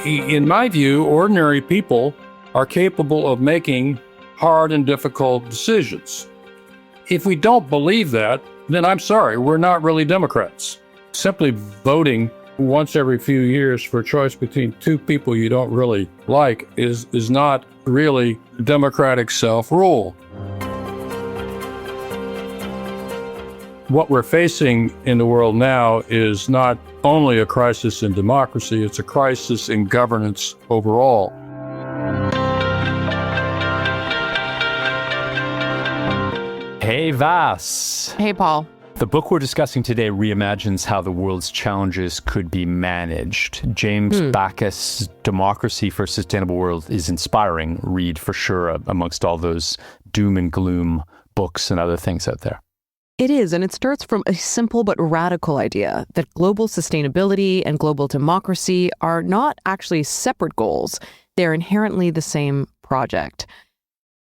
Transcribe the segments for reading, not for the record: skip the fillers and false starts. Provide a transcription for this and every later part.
In my view, ordinary people are capable of making hard and difficult decisions. If we don't believe that, then I'm sorry, we're not really Democrats. Simply voting once every few years for a choice between two people you don't really like is not really democratic self-rule. What we're facing in the world now is not only a crisis in democracy, it's a crisis in governance overall. Hey, Vass. Hey, Paul. The book we're discussing today reimagines how the world's challenges could be managed. James Bacchus' Democracy for a Sustainable World is inspiring read for sure amongst all those doom and gloom books and other things out there. It is, and it starts from a simple but radical idea that global sustainability and global democracy are not actually separate goals. They're inherently the same project.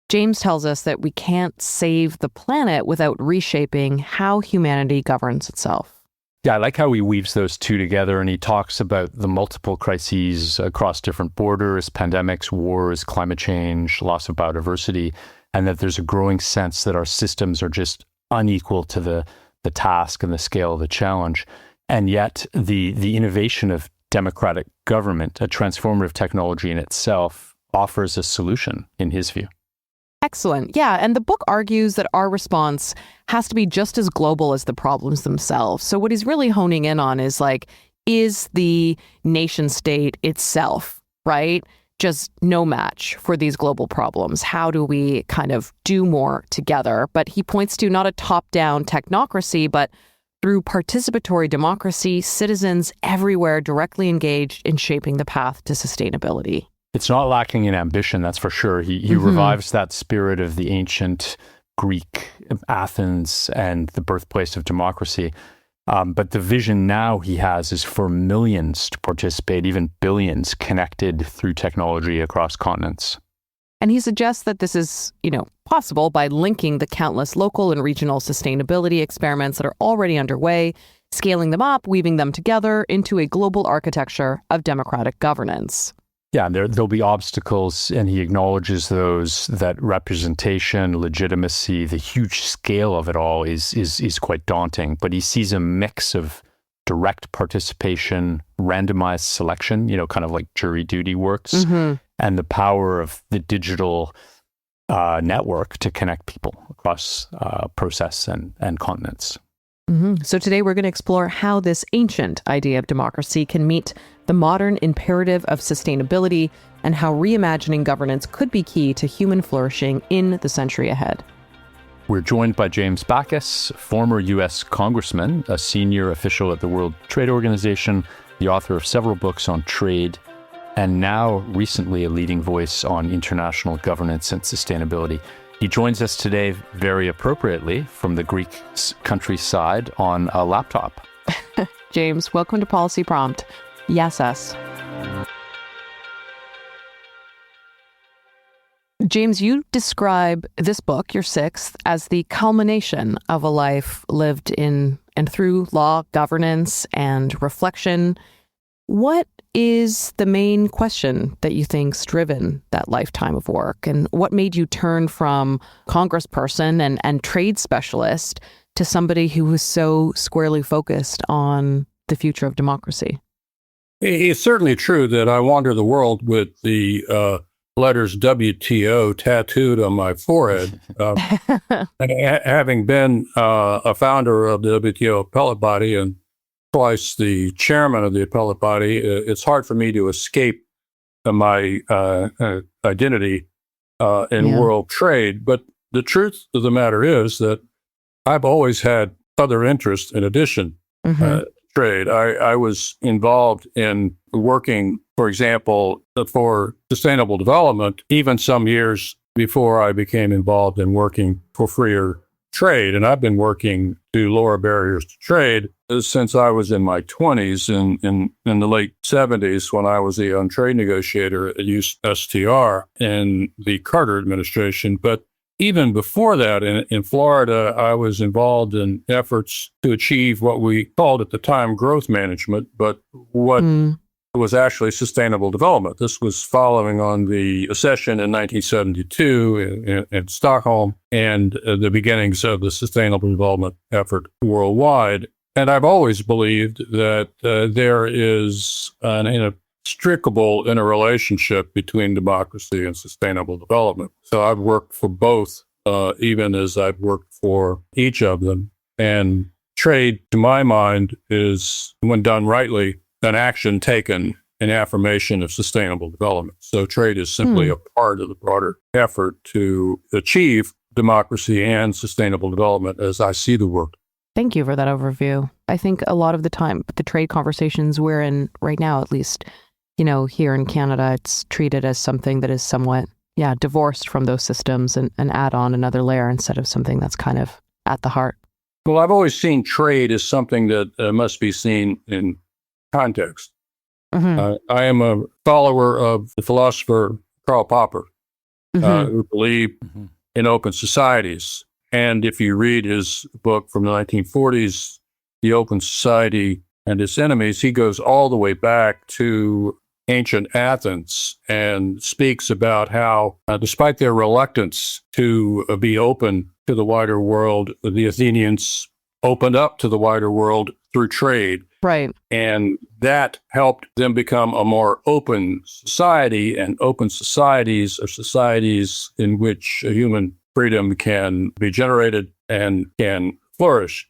James tells us that we can't save the planet without reshaping how humanity governs itself. Yeah, I like how he weaves those two together, and he talks about the multiple crises across different borders, pandemics, wars, climate change, loss of biodiversity, and that there's a growing sense that our systems are just unequal to the task and the scale of the challenge. And yet the innovation of democratic government, a transformative technology in itself, offers a solution, in his view. Excellent. Yeah, and the book argues that our response has to be just as global as the problems themselves. So what he's really honing in on is the nation state itself, right? Just no match for these global problems. How do we kind of do more together? But he points to not a top-down technocracy, but through participatory democracy, citizens everywhere directly engaged in shaping the path to sustainability. It's not lacking in ambition, that's for sure. He revives that spirit of the ancient Greek Athens and the birthplace of democracy. But the vision now he has is for millions to participate, even billions connected through technology across continents. And he suggests that this is, possible by linking the countless local and regional sustainability experiments that are already underway, scaling them up, weaving them together into a global architecture of democratic governance. Yeah, there'll be obstacles, and he acknowledges those, that representation, legitimacy, the huge scale of it all is quite daunting. But he sees a mix of direct participation, randomized selection, kind of like jury duty works, and the power of the digital network to connect people across process and continents. So today we're going to explore how this ancient idea of democracy can meet the modern imperative of sustainability and how reimagining governance could be key to human flourishing in the century ahead. We're joined by James Bacchus, former U.S. congressman, a senior official at the World Trade Organization, the author of several books on trade, and now recently a leading voice on international governance and sustainability. He joins us today very appropriately from the Greek countryside on a laptop. James, welcome to Policy Prompt. Yes, us. James, you describe this book, your sixth, as the culmination of a life lived in and through law, governance, and reflection. What is the main question that you think's driven that lifetime of work? And what made you turn from congressperson and trade specialist to somebody who was so squarely focused on the future of democracy? It's certainly true that I wander the world with the letters WTO tattooed on my forehead. Having been a founder of the WTO Appellate Body and twice the chairman of the Appellate Body, it's hard for me to escape my identity in world trade. But the truth of the matter is that I've always had other interests in addition trade. I was involved in working, for example, for sustainable development, even some years before I became involved in working for freer trade. And I've been working to lower barriers to trade since I was in my 20s, in the late 70s, when I was the young trade negotiator at USTR in the Carter administration. But even before that, in Florida, I was involved in efforts to achieve what we called at the time growth management, but what was actually sustainable development. This was following on the accession in 1972 in Stockholm and the beginnings of the sustainable development effort worldwide. And I've always believed that there is an inextricable interrelationship between democracy and sustainable development. So I've worked for both, even as I've worked for each of them. And trade, to my mind, is, when done rightly, an action taken in affirmation of sustainable development. So trade is simply a part of the broader effort to achieve democracy and sustainable development as I see the world. Thank you for that overview. I think a lot of the time, the trade conversations we're in right now, at least, here in Canada, it's treated as something that is somewhat, divorced from those systems and add on another layer instead of something that's kind of at the heart. Well, I've always seen trade as something that must be seen in context. I am a follower of the philosopher Karl Popper, who believed in open societies. And if you read his book from the 1940s, The Open Society and Its Enemies, he goes all the way back to ancient Athens and speaks about how, despite their reluctance to be open to the wider world, the Athenians opened up to the wider world through trade. Right. And that helped them become a more open society, and open societies are societies in which human freedom can be generated and can flourish.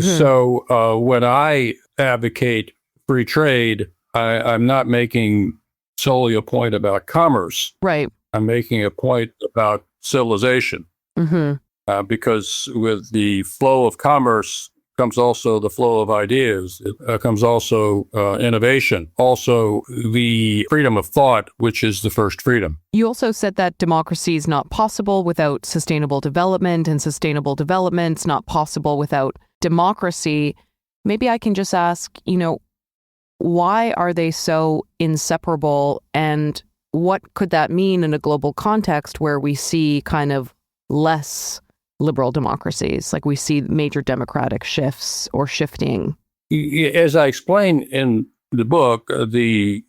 So when I advocate free trade, I'm not making solely a point about commerce. Right. I'm making a point about civilization. Because with the flow of commerce comes also the flow of ideas. It comes also innovation, also the freedom of thought, which is the first freedom. You also said that democracy is not possible without sustainable development, and sustainable development's not possible without democracy. Maybe I can just ask, why are they so inseparable, and what could that mean in a global context where we see kind of less liberal democracies, like we see major democratic shifts or shifting? As I explain in the book, the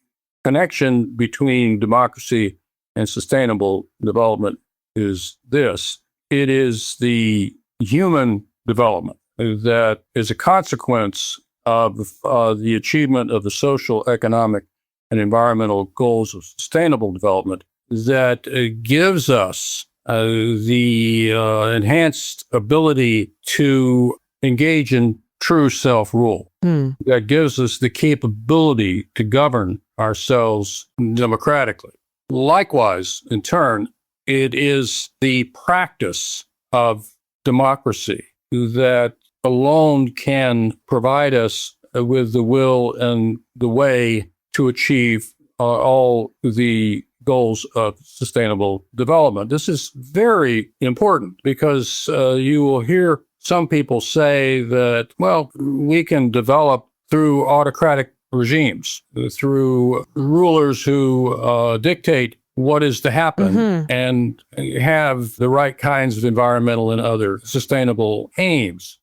connection between democracy and sustainable development is this. It is the human development that is a consequence of the achievement of the social, economic, and environmental goals of sustainable development that gives us the enhanced ability to engage in true self-rule. That gives us the capability to govern ourselves democratically. Likewise, in turn, it is the practice of democracy that alone can provide us with the will and the way to achieve all the goals of sustainable development. This is very important because you will hear some people say that, well, we can develop through autocratic regimes, through rulers who dictate what is to happen and have the right kinds of environmental and other sustainable aims.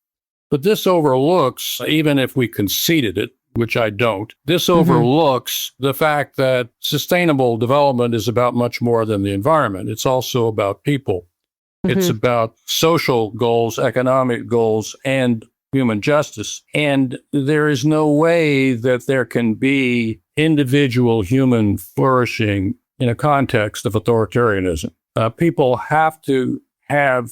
But this overlooks, even if we conceded it, which I don't, this overlooks the fact that sustainable development is about much more than the environment. It's also about people. It's about social goals, economic goals, and human justice. And there is no way that there can be individual human flourishing in a context of authoritarianism. People have to have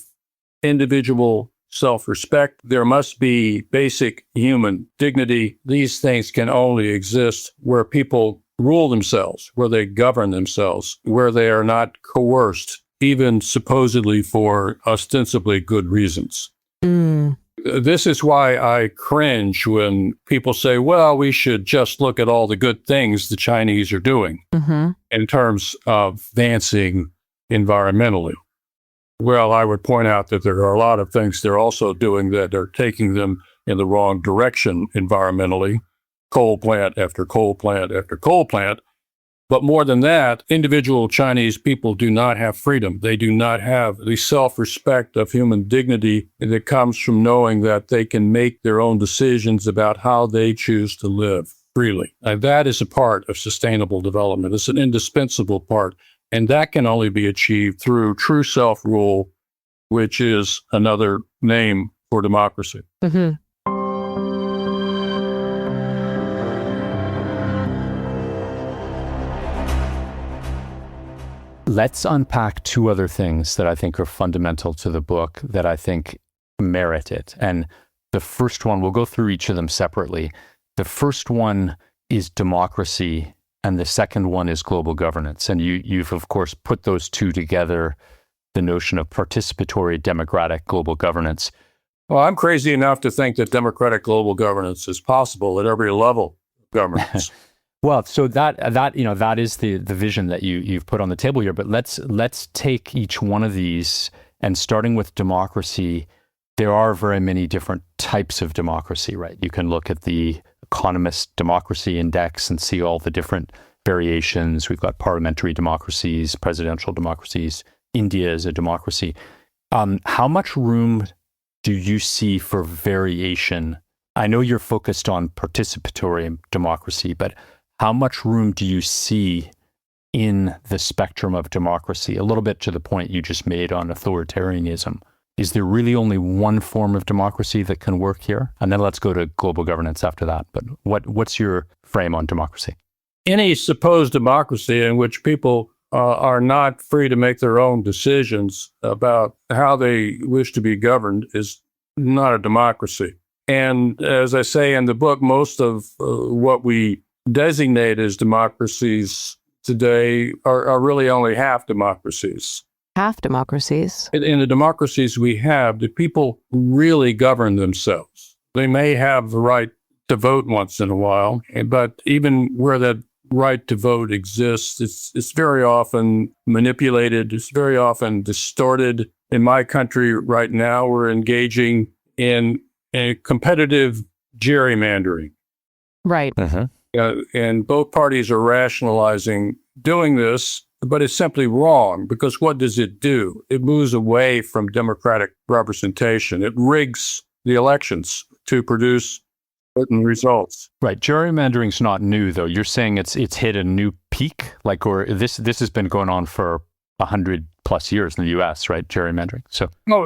individual self-respect. There must be basic human dignity. These things can only exist where people rule themselves, where they govern themselves, where they are not coerced, even supposedly for ostensibly good reasons. This is why I cringe when people say, well, we should just look at all the good things the Chinese are doing in terms of advancing environmentally. Well, I would point out that there are a lot of things they're also doing that are taking them in the wrong direction environmentally, coal plant after coal plant after coal plant. But more than that, individual Chinese people do not have freedom. They do not have the self-respect of human dignity that comes from knowing that they can make their own decisions about how they choose to live. freely. That is a part of sustainable development. It's an indispensable part. And that can only be achieved through true self-rule, which is another name for democracy. Mm-hmm. Let's unpack two other things that I think are fundamental to the book that I think merit it. And the first one, we'll go through each of them separately. The first one is democracy, and the second one is global governance. And you've, of course, put those two together, the notion of participatory democratic global governance. Well, I'm crazy enough to think that democratic global governance is possible at every level of governance. Well, so that is the vision that you've put on the table here. But let's take each one of these, and starting with democracy, there are very many different types of democracy, right? You can look at the Economist Democracy Index and see all the different variations. We've got parliamentary democracies, presidential democracies. India is a democracy. How much room do you see for variation? I know you're focused on participatory democracy, but how much room do you see in the spectrum of democracy? A little bit to the point you just made on authoritarianism. Is there really only one form of democracy that can work here? And then let's go to global governance after that. But what's your frame on democracy? Any supposed democracy in which people are not free to make their own decisions about how they wish to be governed is not a democracy. And as I say in the book, most of what we designate as democracies today are really only half democracies. Half democracies. In the democracies we have, the people really govern themselves. They may have the right to vote once in a while, but even where that right to vote exists, it's very often manipulated. It's very often distorted. In my country right now, we're engaging in a competitive gerrymandering. Right. Uh-huh. And both parties are rationalizing doing this, but it's simply wrong, because what does it do? It moves away from democratic representation. It rigs the elections to produce certain results. Right. Gerrymandering's not new, though. You're saying it's hit a new peak, or this has been going on for 100+ years in the U.S., right? Gerrymandering. So no,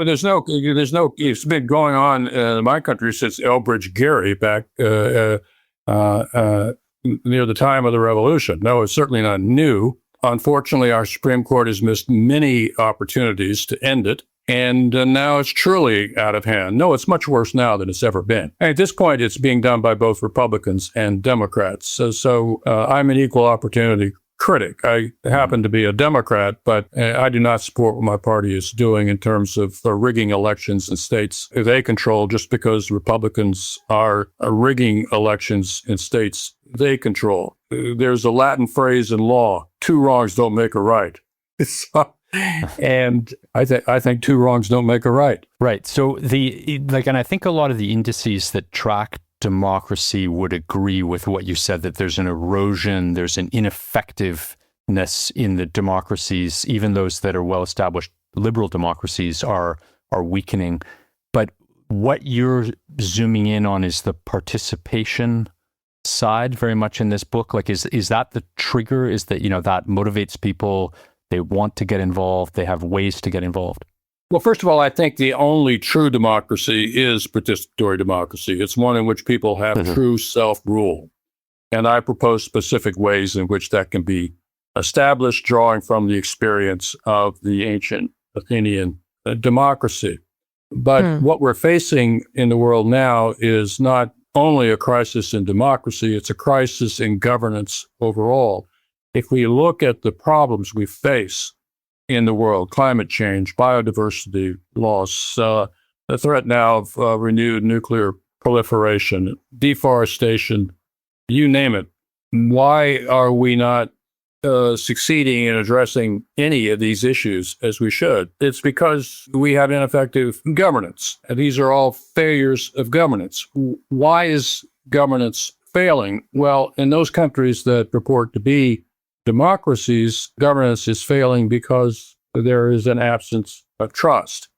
it's been going on in my country since Elbridge Gerry back near the time of the Revolution. No, it's certainly not new. Unfortunately, our Supreme Court has missed many opportunities to end it, and now it's truly out of hand. No, it's much worse now than it's ever been. And at this point, it's being done by both Republicans and Democrats. So I'm an equal opportunity critic. I happen to be a Democrat, but I do not support what my party is doing in terms of rigging elections in states they control, just because Republicans are rigging elections in states they control. There's a Latin phrase in law: two wrongs don't make a right. And I think two wrongs don't make a right. Right. So and I think a lot of the indices that track democracy would agree with what you said, that there's an erosion, there's an ineffectiveness in the democracies. Even those that are well-established liberal democracies are weakening. But what you're zooming in on is the participation side very much in this book. Is that the trigger? Is that, that motivates people? They want to get involved. They have ways to get involved. Well, first of all, I think the only true democracy is participatory democracy. It's one in which people have true self-rule. And I propose specific ways in which that can be established, drawing from the experience of the ancient Athenian democracy. But what we're facing in the world now is not only a crisis in democracy, it's a crisis in governance overall. If we look at the problems we face in the world: climate change, biodiversity loss, the threat now of renewed nuclear proliferation, deforestation, you name it. Why are we not succeeding in addressing any of these issues as we should? It's because we have ineffective governance. And these are all failures of governance. Why is governance failing? Well, in those countries that purport to be democracies, governance is failing because there is an absence of trust.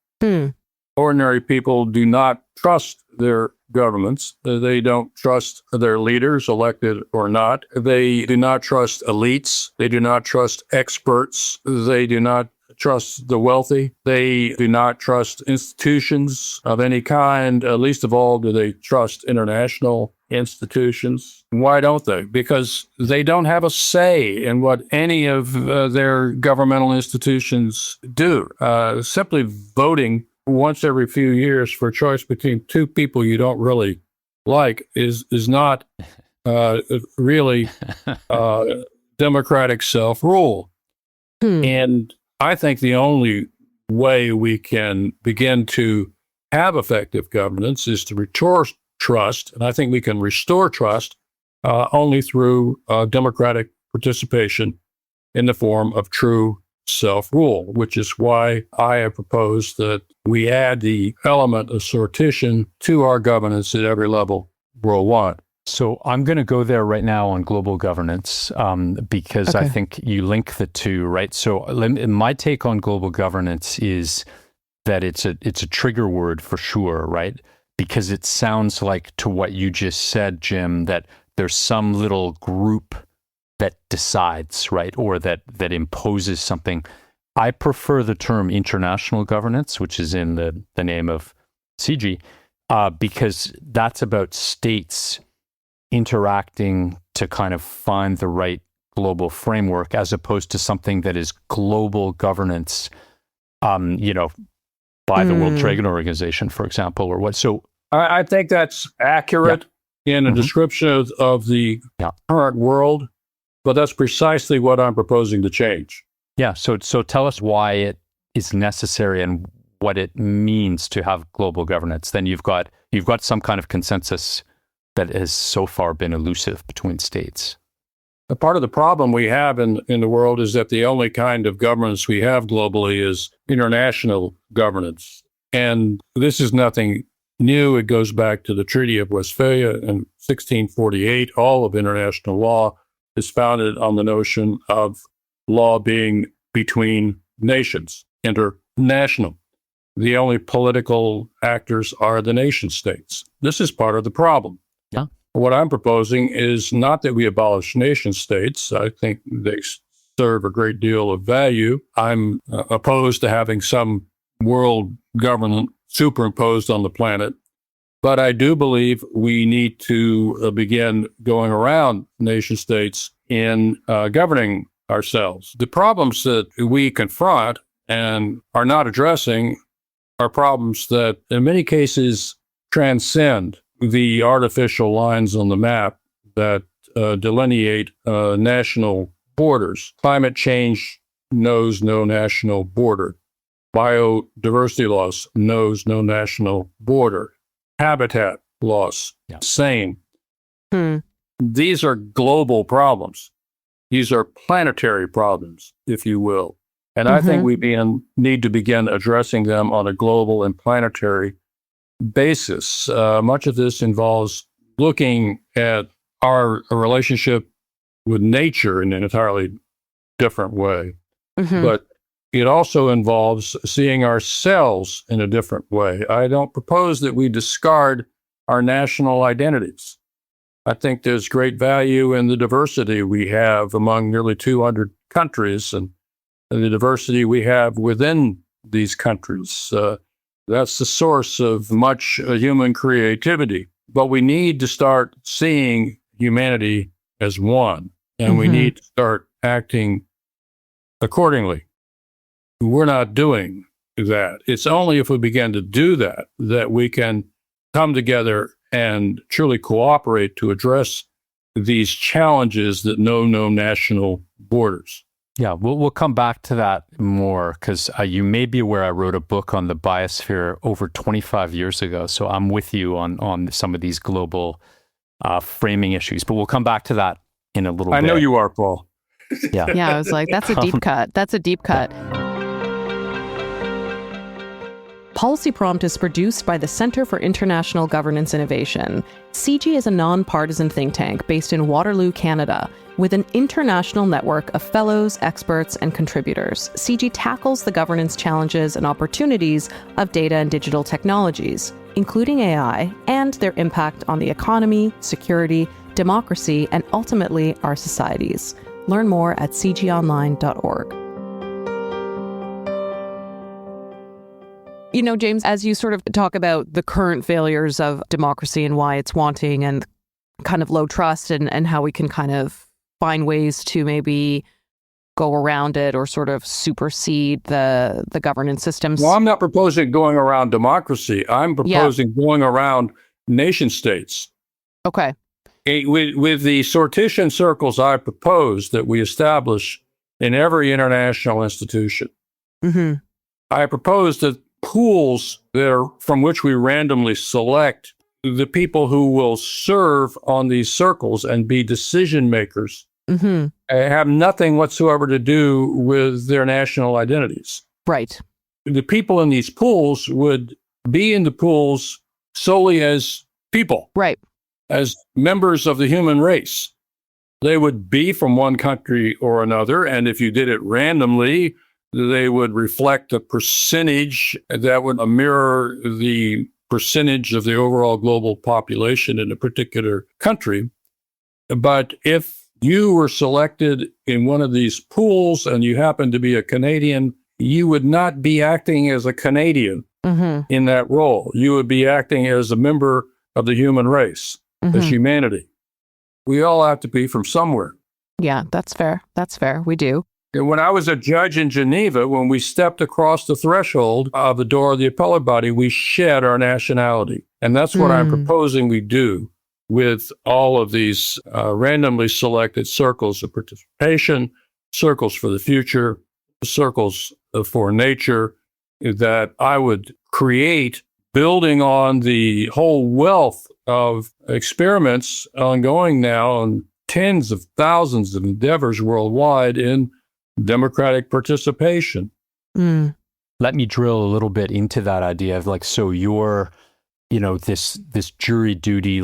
ordinary people do not trust their governments. They don't trust their leaders, elected or not. They do not trust elites. They do not trust experts. They do not trust the wealthy. They do not trust institutions of any kind. Least of all, do they trust international institutions. Why don't they? Because they don't have a say in what any of their governmental institutions do. Simply voting once every few years for a choice between two people you don't really like is not really democratic self-rule. And I think the only way we can begin to have effective governance is to restore trust. And I think we can restore trust only through democratic participation in the form of true self-rule, which is why I have proposed that we add the element of sortition to our governance at every level worldwide. So I'm going to go there right now on global governance because I think you link the two, right? So my take on global governance is that it's a trigger word for sure, right? Because it sounds like, to what you just said, Jim, that there's some little group that decides, right? Or that imposes something. I prefer the term international governance, which is in the name of CIGI, because that's about states interacting to kind of find the right global framework, as opposed to something that is global governance, by the World Trade Organization, for example, or what. So I think that's accurate in a description of the current world, but that's precisely what I'm proposing to change. Yeah. So tell us why it is necessary and what it means to have global governance. Then you've got some kind of consensus that has so far been elusive between states. A part of the problem we have in the world is that the only kind of governance we have globally is international governance. And this is nothing new. It goes back to the Treaty of Westphalia in 1648. All of international law is founded on the notion of law being between nations, international. The only political actors are the nation states. This is part of the problem. Yeah. What I'm proposing is not that we abolish nation states. I think they serve a great deal of value. I'm opposed to having some world government superimposed on the planet. But I do believe we need to begin going around nation states in governing ourselves. The problems that we confront and are not addressing are problems that in many cases transcend the artificial lines on the map that delineate national borders. Climate change knows no national border. Biodiversity loss knows no national border. Habitat loss, same. These are global problems. These are planetary problems, if you will. And I think we need to begin addressing them on a global and planetary basis. Much of this involves looking at our relationship with nature in an entirely different way. But it also involves seeing ourselves in a different way. I don't propose that we discard our national identities. I think there's great value in the diversity we have among nearly 200 countries and the diversity we have within these countries. That's the source of much human creativity. But we need to start seeing humanity as one, and we need to start acting accordingly. We're not doing that. It's only if we begin to do that that we can come together and truly cooperate to address these challenges that know no national borders. Yeah, we'll come back to that more, because you may be aware I wrote a book on the biosphere over 25 years ago. So I'm with you on some of these global framing issues, but we'll come back to that in a little bit. I know you are, Paul. Yeah. Yeah, I was like, that's a deep cut. That's a deep cut. Policy Prompt is produced by the Center for International Governance Innovation. CIGI is a nonpartisan think tank based in Waterloo, Canada, with an international network of fellows, experts, and contributors. CIGI tackles the governance challenges and opportunities of data and digital technologies, including AI, and their impact on the economy, security, democracy, and ultimately our societies. Learn more at cgionline.org. You know, James, as you sort of talk about the current failures of democracy and why it's wanting and kind of low trust and how we can kind of find ways to maybe go around it or sort of supersede the governance systems. Well, I'm not proposing going around democracy. I'm proposing going around nation states. Okay. With the sortition circles I propose that we establish in every international institution, I propose that pools from which we randomly select the people who will serve on these circles and be decision makers have nothing whatsoever to do with their national identities. Right. The people in these pools would be in the pools solely as people. Right. As members of the human race. They would be from one country or another, and if you did it randomly, they would reflect a percentage that would mirror the percentage of the overall global population in a particular country. But if you were selected in one of these pools and you happen to be a Canadian, you would not be acting as a Canadian in that role. You would be acting as a member of the human race, as humanity. We all have to be from somewhere. Yeah, that's fair. That's fair. We do. And when I was a judge in Geneva, when we stepped across the threshold of the door of the Appellate Body, we shed our nationality. And that's what I'm proposing we do with all of these randomly selected circles of participation, circles for the future, circles for nature, that I would create, building on the whole wealth of experiments ongoing now on tens of thousands of endeavors worldwide in democratic participation. Let me drill a little bit into that idea of like, so your, this jury duty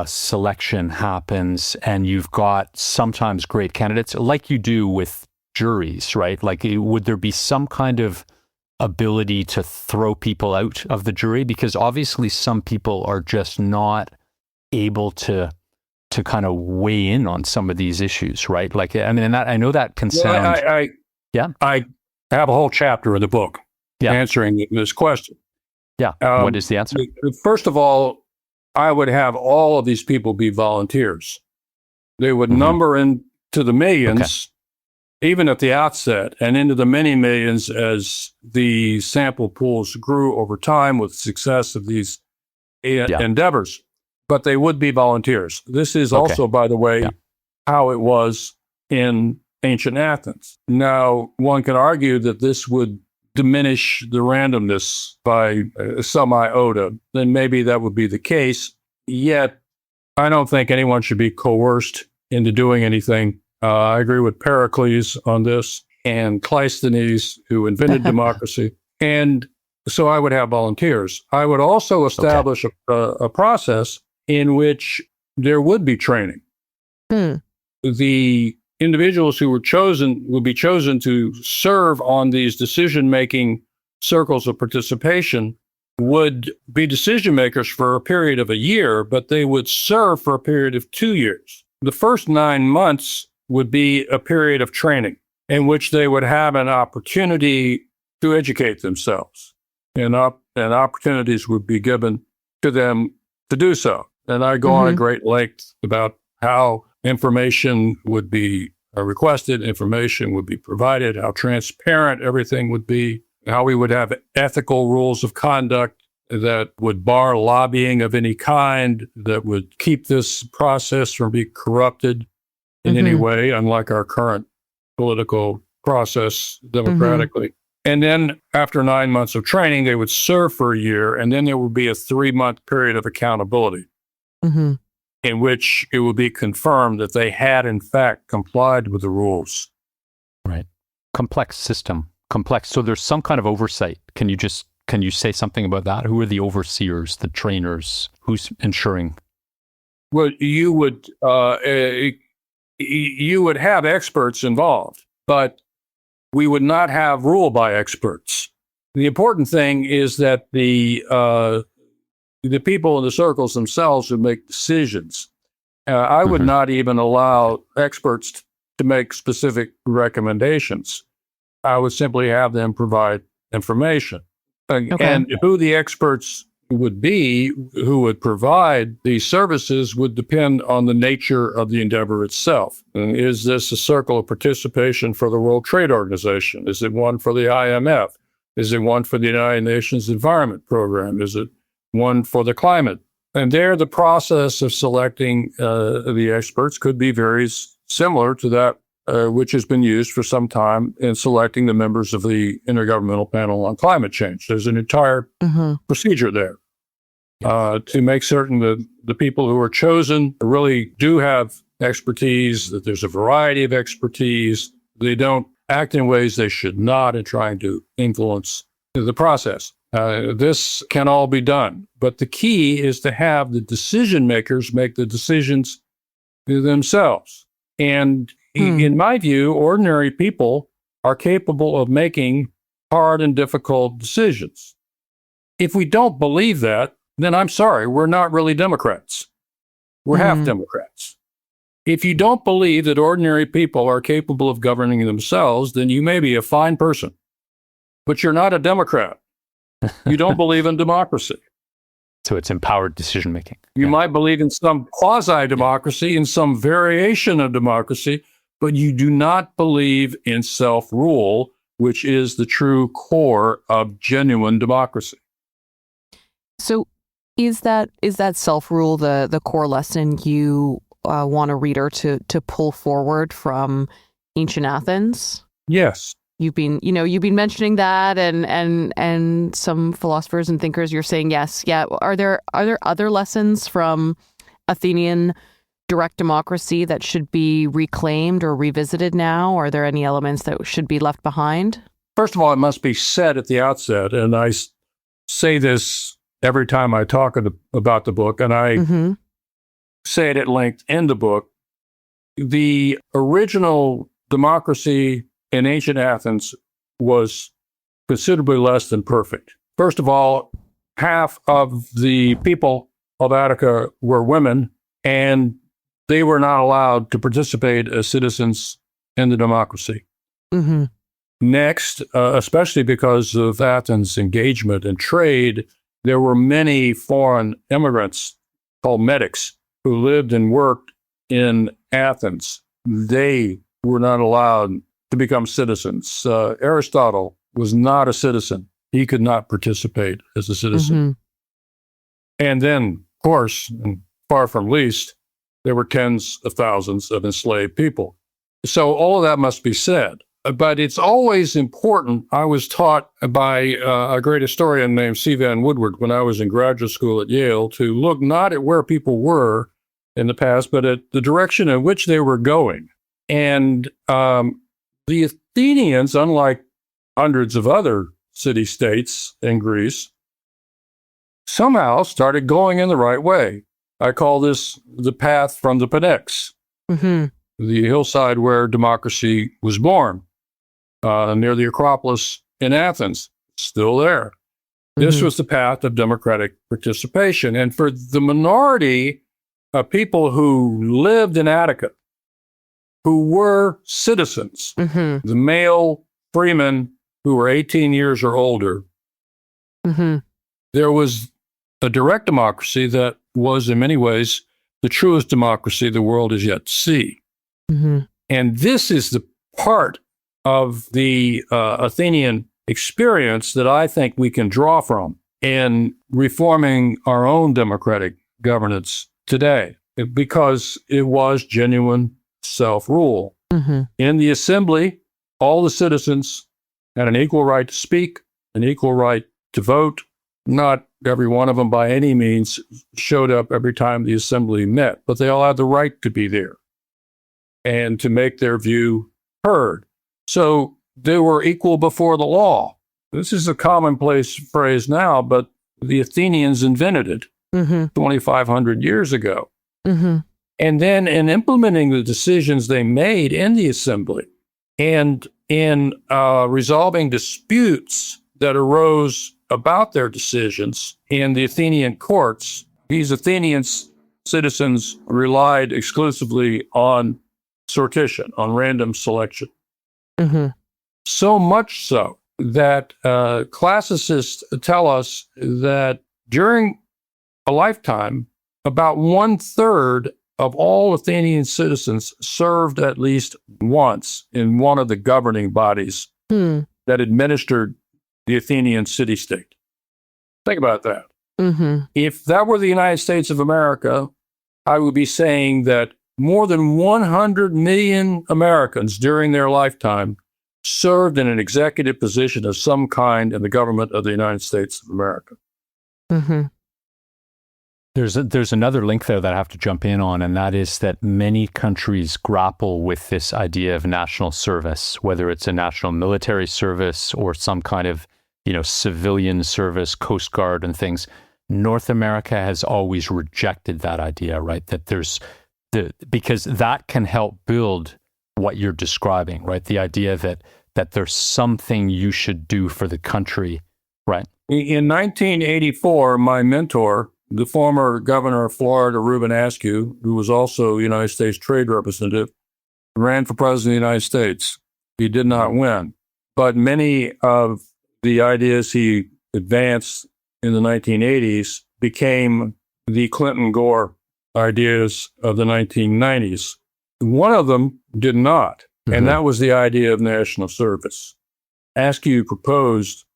selection happens, and you've got sometimes great candidates like you do with juries, right? Like, would there be some kind of ability to throw people out of the jury? Because obviously some people are just not able to kind of weigh in on some of these issues, right? Like, I mean, and that, I know that can sound... I have a whole chapter in the book answering this question. Yeah. What is the answer? First of all, I would have all of these people be volunteers. They would number into the millions, even at the outset, and into the many millions as the sample pools grew over time with success of these endeavors. But they would be volunteers. This is also, by the way, how it was in ancient Athens. Now, one can argue that this would diminish the randomness by some iota. Then maybe that would be the case. Yet, I don't think anyone should be coerced into doing anything. I agree with Pericles on this, and Cleisthenes, who invented democracy. And so I would have volunteers. I would also establish a process in which there would be training. The individuals who were chosen would be chosen to serve on these decision-making circles of participation would be decision makers for a period of a year, but they would serve for a period of 2 years. The first 9 months would be a period of training in which they would have an opportunity to educate themselves, and opportunities would be given to them to do so. And I go on at great length about how information would be requested, information would be provided, how transparent everything would be, how we would have ethical rules of conduct that would bar lobbying of any kind, that would keep this process from being corrupted in any way, unlike our current political process democratically. And then after 9 months of training, they would serve for a year, and then there would be a 3-month period of accountability in which it would be confirmed that they had, in fact, complied with the rules. Right. Complex system. Complex. So there's some kind of oversight. Can you just Can you say something about that? Who are the overseers, the trainers? Who's ensuring? Well, you would have experts involved, but we would not have rule by experts. The important thing is that the people in the circles themselves would make decisions. I would not even allow experts to make specific recommendations. I would simply have them provide information. And who the experts would be, who would provide these services, would depend on the nature of the endeavor itself. And is this a circle of participation for the World Trade Organization? Is it one for the IMF? Is it one for the United Nations Environment Program? Is it one for the climate? And there, the process of selecting the experts could be very similar to that which has been used for some time in selecting the members of the Intergovernmental Panel on Climate Change. There's an entire procedure there to make certain that the people who are chosen really do have expertise, that there's a variety of expertise. They don't act in ways they should not in trying to influence the process. This can all be done, but the key is to have the decision makers make the decisions themselves. And in my view, ordinary people are capable of making hard and difficult decisions. If we don't believe that, then I'm sorry, we're not really Democrats. We're half Democrats. If you don't believe that ordinary people are capable of governing themselves, then you may be a fine person, but you're not a Democrat. You don't believe in democracy. So it's empowered decision making. You might believe in some quasi-democracy, in some variation of democracy, but you do not believe in self-rule, which is the true core of genuine democracy. So is that self-rule the core lesson you want a reader to pull forward from ancient Athens? Yes. You've been mentioning that, and some philosophers and thinkers, you're saying yes, yeah. Are there other lessons from Athenian direct democracy that should be reclaimed or revisited now? Are there any elements that should be left behind? First of all, it must be said at the outset, and I say this every time I talk about the book, and I say it at length in the book. The original democracy in ancient Athens was considerably less than perfect. First of all, half of the people of Attica were women, and they were not allowed to participate as citizens in the democracy. Next, especially because of Athens' engagement in trade, there were many foreign immigrants called medics who lived and worked in Athens. They were not allowed to become citizens. Aristotle was not a citizen. He could not participate as a citizen. And then, of course, and far from least, there were tens of thousands of enslaved people. So all of that must be said. But it's always important. I was taught by a great historian named C. Van Woodward when I was in graduate school at Yale to look not at where people were in the past, but at the direction in which they were going. And the Athenians, unlike hundreds of other city-states in Greece, somehow started going in the right way. I call this the path from the Pnyx, the hillside where democracy was born, near the Acropolis in Athens, still there. This was the path of democratic participation. And for the minority of people who lived in Attica, who were citizens, the male freemen who were 18 years or older, there was a direct democracy that was in many ways the truest democracy the world has yet to see. And this is the part of the Athenian experience that I think we can draw from in reforming our own democratic governance today, because it was genuine self-rule. In the assembly, all the citizens had an equal right to speak, an equal right to vote. Not every one of them by any means showed up every time the assembly met, but they all had the right to be there and to make their view heard. So they were equal before the law. this is a commonplace phrase now, but the Athenians invented it 2,500 years ago. And then in implementing the decisions they made in the assembly and in resolving disputes that arose about their decisions in the Athenian courts, these Athenian citizens relied exclusively on sortition, on random selection. So much so that classicists tell us that during a lifetime, about 1/3 of all Athenian citizens served at least once in one of the governing bodies that administered the Athenian city-state. Think about that. If that were the United States of America, I would be saying that more than 100 million Americans during their lifetime served in an executive position of some kind in the government of the United States of America. There's another link there that I have to jump in on, and that is that many countries grapple with this idea of national service, whether it's a national military service or some kind of, civilian service, Coast Guard and things. North America has always rejected that idea, right? That because that can help build what you're describing, right? The idea that there's something you should do for the country, right? In 1984, my mentor, the former governor of Florida, Reuben Askew, who was also United States Trade Representative, ran for president of the United States. He did not win, but many of the ideas he advanced in the 1980s became the Clinton-Gore ideas of the 1990s. One of them did not, and that was the idea of national service. Askew proposed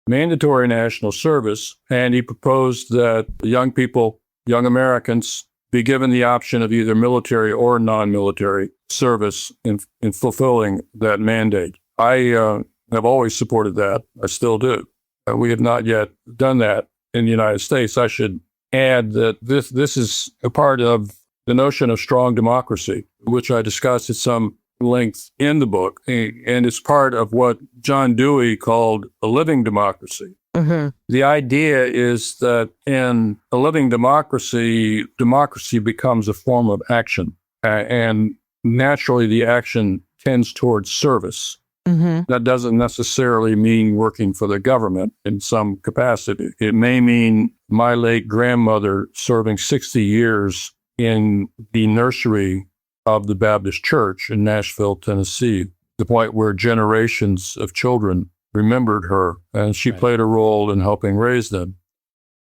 mandatory national service, and he proposed that young people, young Americans, be given the option of either military or non-military service in fulfilling that mandate. I have always supported that. I still do. We have not yet done that in the United States. I should add that this is a part of the notion of strong democracy, which I discussed at some length in the book, and it's part of what John Dewey called a living democracy. The idea is that in a living democracy, democracy becomes a form of action, and naturally the action tends towards service. That doesn't necessarily mean working for the government in some capacity. It may mean my late grandmother serving 60 years in the nursery of the Baptist Church in Nashville, Tennessee, the point where generations of children remembered her, and she played a role in helping raise them.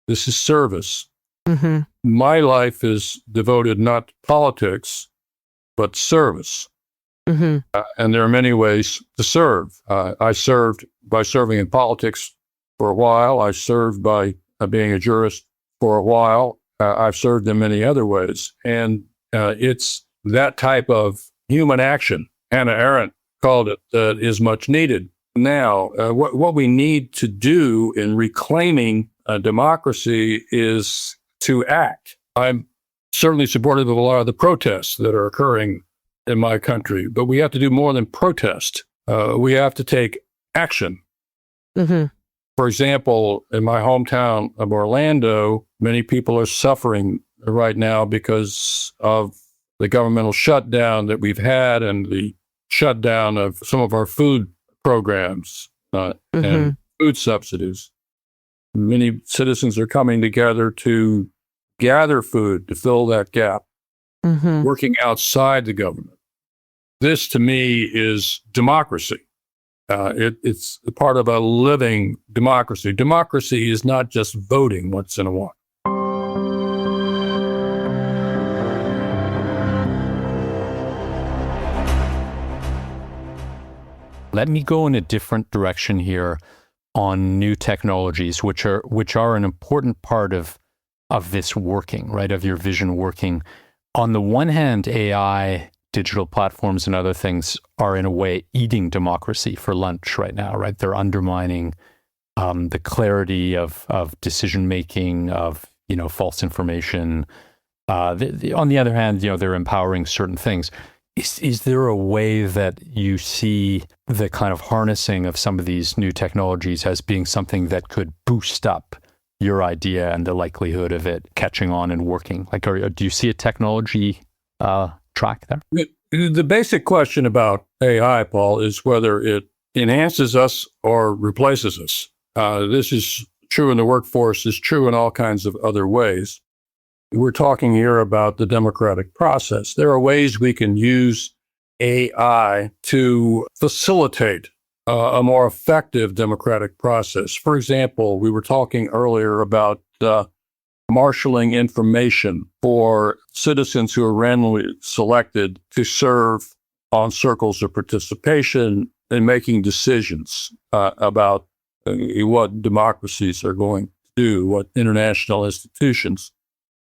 This is service. My life is devoted not to politics, but service. And there are many ways to serve. I served by serving in politics for a while. I served by being a jurist for a while. I've served in many other ways. And it's that type of human action, Hannah Arendt called it, that is much needed. Now, what we need to do in reclaiming democracy is to act. I'm certainly supportive of a lot of the protests that are occurring in my country, but we have to do more than protest. We have to take action. For example, in my hometown of Orlando, many people are suffering right now because of the governmental shutdown that we've had and the shutdown of some of our food programs and food subsidies. Many citizens are coming together to gather food to fill that gap, working outside the government. This, to me, is democracy. It's part of a living democracy. Democracy is not just voting once in a while. Let me go in a different direction here on new technologies, which are an important part of this working, right, of your vision working. On the one hand, AI, digital platforms, and other things are in a way eating democracy for lunch right now, right? They're undermining the clarity of decision making, of false information. On the other hand, they're empowering certain things. Is there a way that you see the kind of harnessing of some of these new technologies as being something that could boost up your idea and the likelihood of it catching on and working? Like, do you see a technology track there? The basic question about AI, Paul, is whether it enhances us or replaces us. This is true in the workforce, is true in all kinds of other ways. We're talking here about the democratic process. There are ways we can use AI to facilitate a more effective democratic process. For example, we were talking earlier about marshaling information for citizens who are randomly selected to serve on circles of participation in making decisions about what democracies are going to do, what international institutions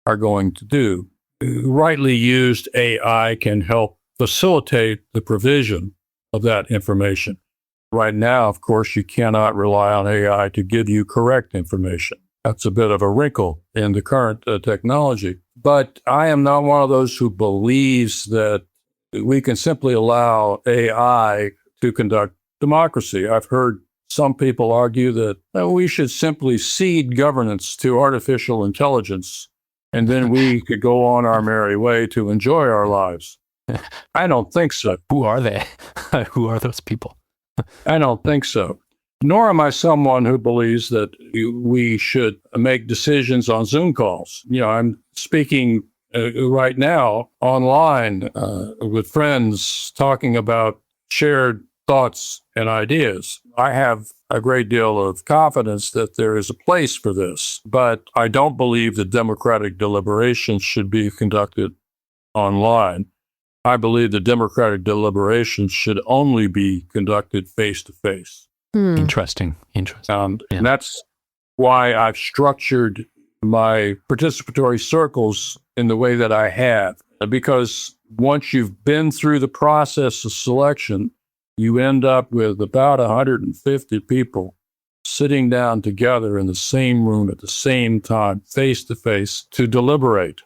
are going to do. Rightly used, AI can help facilitate the provision of that information. Right now, of course, you cannot rely on AI to give you correct information. That's a bit of a wrinkle in the current technology. But I am not one of those who believes that we can simply allow AI to conduct democracy. I've heard some people argue that we should simply cede governance to artificial intelligence, and then we could go on our merry way to enjoy our lives. I don't think so. Who are they? Who are those people? I don't think so. Nor am I someone who believes that we should make decisions on Zoom calls. I'm speaking right now online with friends talking about shared thoughts and ideas. I have a great deal of confidence that there is a place for this, but I don't believe that democratic deliberations should be conducted online. I believe that democratic deliberations should only be conducted face to face. Interesting. And that's why I've structured my participatory circles in the way that I have. Because once you've been through the process of selection, you end up with about 150 people sitting down together in the same room at the same time, face to face, to deliberate.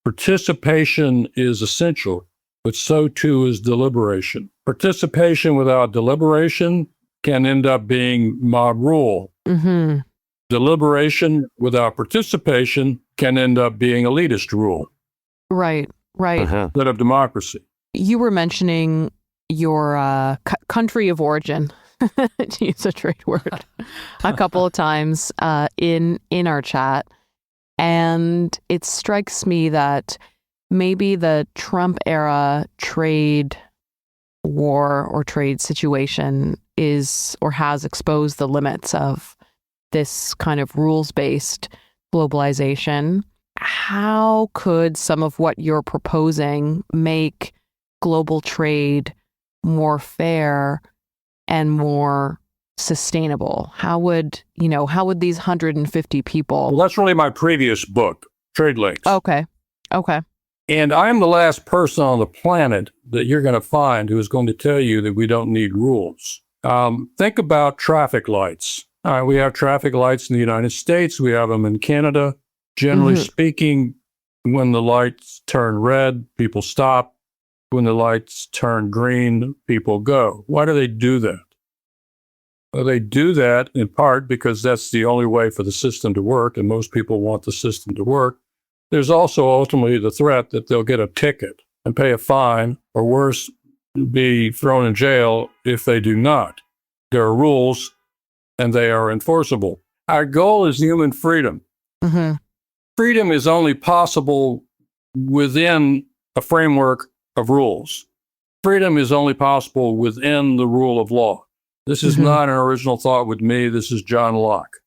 Participation is essential, but so too is deliberation. Participation without deliberation can end up being mob rule. Mm-hmm. Deliberation without participation can end up being elitist rule. Right. Instead of democracy. You were mentioning your country of origin, to use a trade word, a couple of times in our chat. And it strikes me that maybe the Trump era trade war or trade situation is or has exposed the limits of this kind of rules-based globalization. How could some of what you're proposing make global trade more fair and more sustainable? How would these 150 people... Well, that's really my previous book, Trade Links. Okay. And I'm the last person on the planet that you're going to find who is going to tell you that we don't need rules. Think about traffic lights. All right, we have traffic lights in the United States. We have them in Canada. Generally speaking, when the lights turn red, people stop. When the lights turn green, people go. Why do they do that? Well, they do that in part because that's the only way for the system to work, and most people want the system to work. There's also ultimately the threat that they'll get a ticket and pay a fine, or worse, be thrown in jail if they do not. There are rules, and they are enforceable. Our goal is human freedom. Mm-hmm. Freedom is only possible within a framework of rules. Freedom is only possible within the rule of law. This is not an original thought with me. This is John Locke.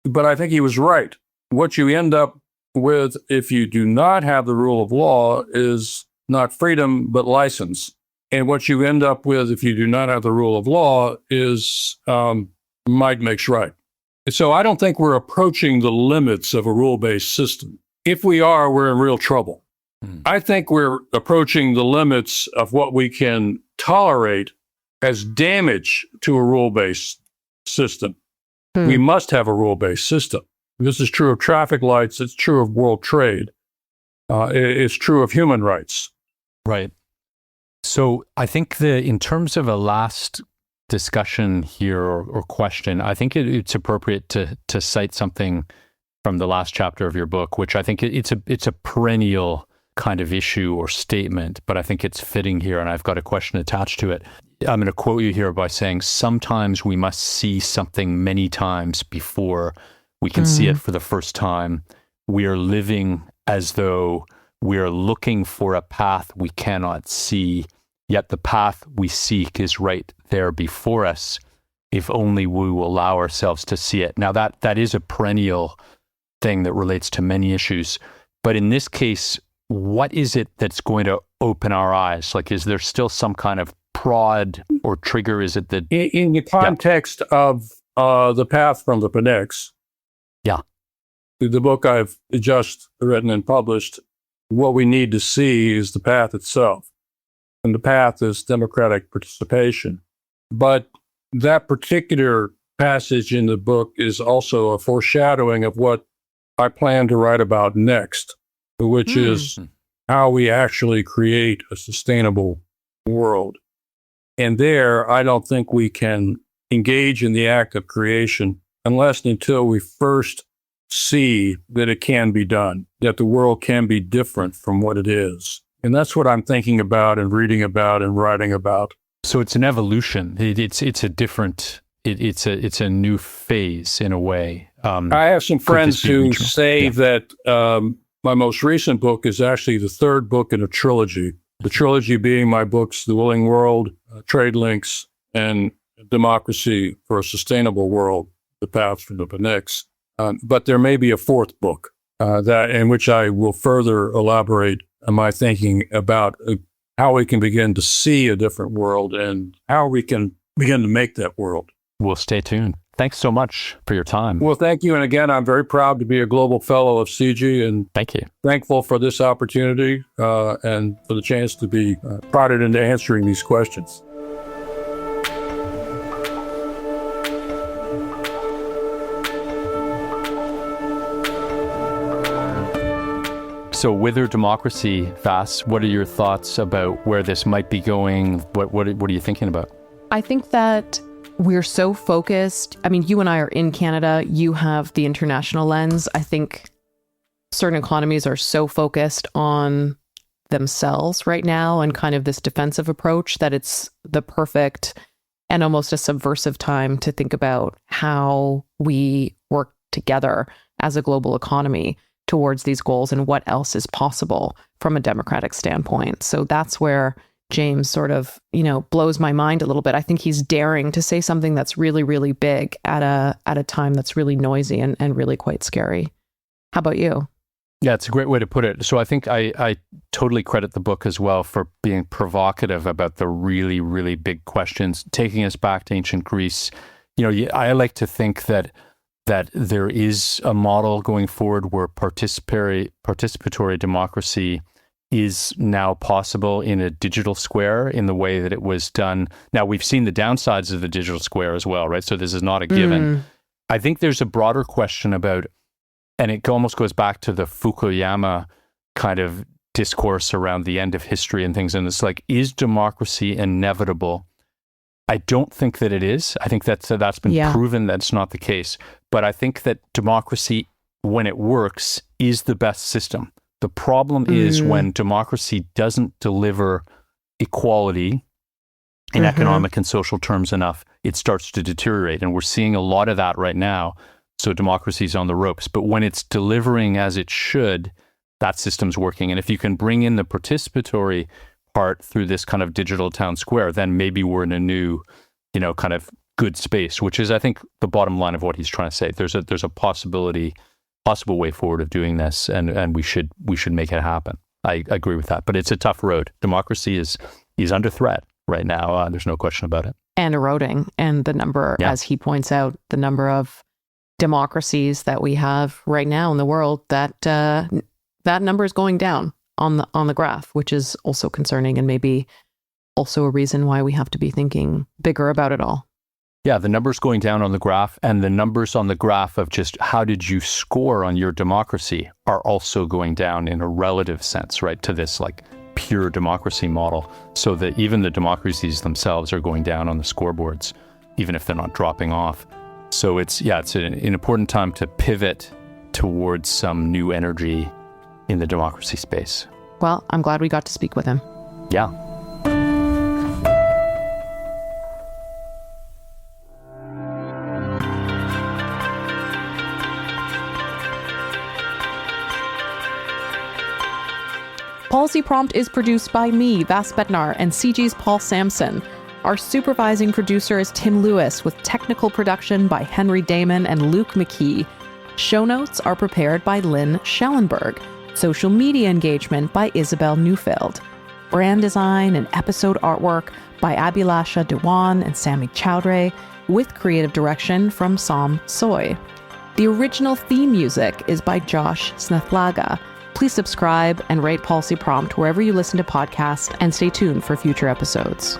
But I think he was right. What you end up with if you do not have the rule of law is not freedom, but license. And what you end up with if you do not have the rule of law is might makes right. So I don't think we're approaching the limits of a rule-based system. If we are, we're in real trouble. I think we're approaching the limits of what we can tolerate as damage to a rule-based system. We must have a rule-based system. This is true of traffic lights. It's true of world trade. It's true of human rights. Right. So I think in terms of a last discussion here or question, I think it's appropriate to cite something from the last chapter of your book, which I think it's a perennial kind of issue or statement, but I think it's fitting here, and I've got a question attached to it. I'm going to quote you here by saying, sometimes we must see something many times before we can see it for the first time. We are living as though we are looking for a path we cannot see, yet the path we seek is right there before us, if only we will allow ourselves to see it. Now, that is a perennial thing that relates to many issues. But in this case, what is it that's going to open our eyes? Like, is there still some kind of prod or trigger? Is it that... In the context of The Path from the Pnyx, the book I've just written and published, what we need to see is the path itself. And the path is democratic participation. But that particular passage in the book is also a foreshadowing of what I plan to write about next, which is how we actually create a sustainable world. And there, I don't think we can engage in the act of creation unless and until we first see that it can be done, that the world can be different from what it is. And that's what I'm thinking about and reading about and writing about. So it's an evolution. It's a different... It's a new phase in a way. I have some friends who say that my most recent book is actually the third book in a trilogy. The trilogy being my books, The Willing World, Trade Links, and Democracy for a Sustainable World, The Path from the Pnyx. But there may be a fourth book that in which I will further elaborate on my thinking about how we can begin to see a different world and how we can begin to make that world. We'll stay tuned. Thanks so much for your time. Well, thank you. And again, I'm very proud to be a global fellow of CIGI, and thank you. Thankful for this opportunity and for the chance to be prodded into answering these questions. So, Wither Democracy, Vass, what are your thoughts about where this might be going? What are you thinking about? I think that we're so focused. I mean, you and I are in Canada. You have the international lens. I think certain economies are so focused on themselves right now and kind of this defensive approach that it's the perfect and almost a subversive time to think about how we work together as a global economy towards these goals and what else is possible from a democratic standpoint. So that's where James sort of, blows my mind a little bit. I think he's daring to say something that's really, really big at a time that's really noisy and really quite scary. How about you? Yeah, it's a great way to put it. So I think I totally credit the book as well for being provocative about the really, really big questions, taking us back to ancient Greece. I like to think that there is a model going forward where participatory democracy is now possible in a digital square in the way that it was done. Now, we've seen the downsides of the digital square as well, right? So this is not a given. I think there's a broader question about, and it almost goes back to the Fukuyama kind of discourse around the end of history and things. And it's like, is democracy inevitable? I don't think that it is. I think that's been proven that's not the case. But I think that democracy, when it works, is the best system. The problem is when democracy doesn't deliver equality in economic and social terms enough, it starts to deteriorate. And we're seeing a lot of that right now. So democracy's on the ropes. But when it's delivering as it should, that system's working. And if you can bring in the participatory part through this kind of digital town square, then maybe we're in a new, kind of good space, which is, I think, the bottom line of what he's trying to say. There's a possible way forward of doing this, and we should make it happen. I agree with that, but it's a tough road. Democracy is under threat right now. There's no question about it. And eroding, and the number, as he points out, the number of democracies that we have right now in the world, that number is going down on the graph, which is also concerning and maybe also a reason why we have to be thinking bigger about it all. Yeah, the numbers going down on the graph, and the numbers on the graph of just how did you score on your democracy are also going down in a relative sense, right? To this like pure democracy model, so that even the democracies themselves are going down on the scoreboards, even if they're not dropping off. So it's an important time to pivot towards some new energy in the democracy space. Well, I'm glad we got to speak with him. Yeah. Policy Prompt is produced by me, Vass Bednar, and CIGI's Paul Sampson. Our supervising producer is Tim Lewis, with technical production by Henry Damon and Luke McKee. Show notes are prepared by Lynn Schellenberg. Social media engagement by Isabel Neufeld. Brand design and episode artwork by Abhilasha Dewan and Sami Chowdhury, with creative direction from Sam Soy. The original theme music is by Josh Snethlaga. Please subscribe and rate Policy Prompt wherever you listen to podcasts, and stay tuned for future episodes.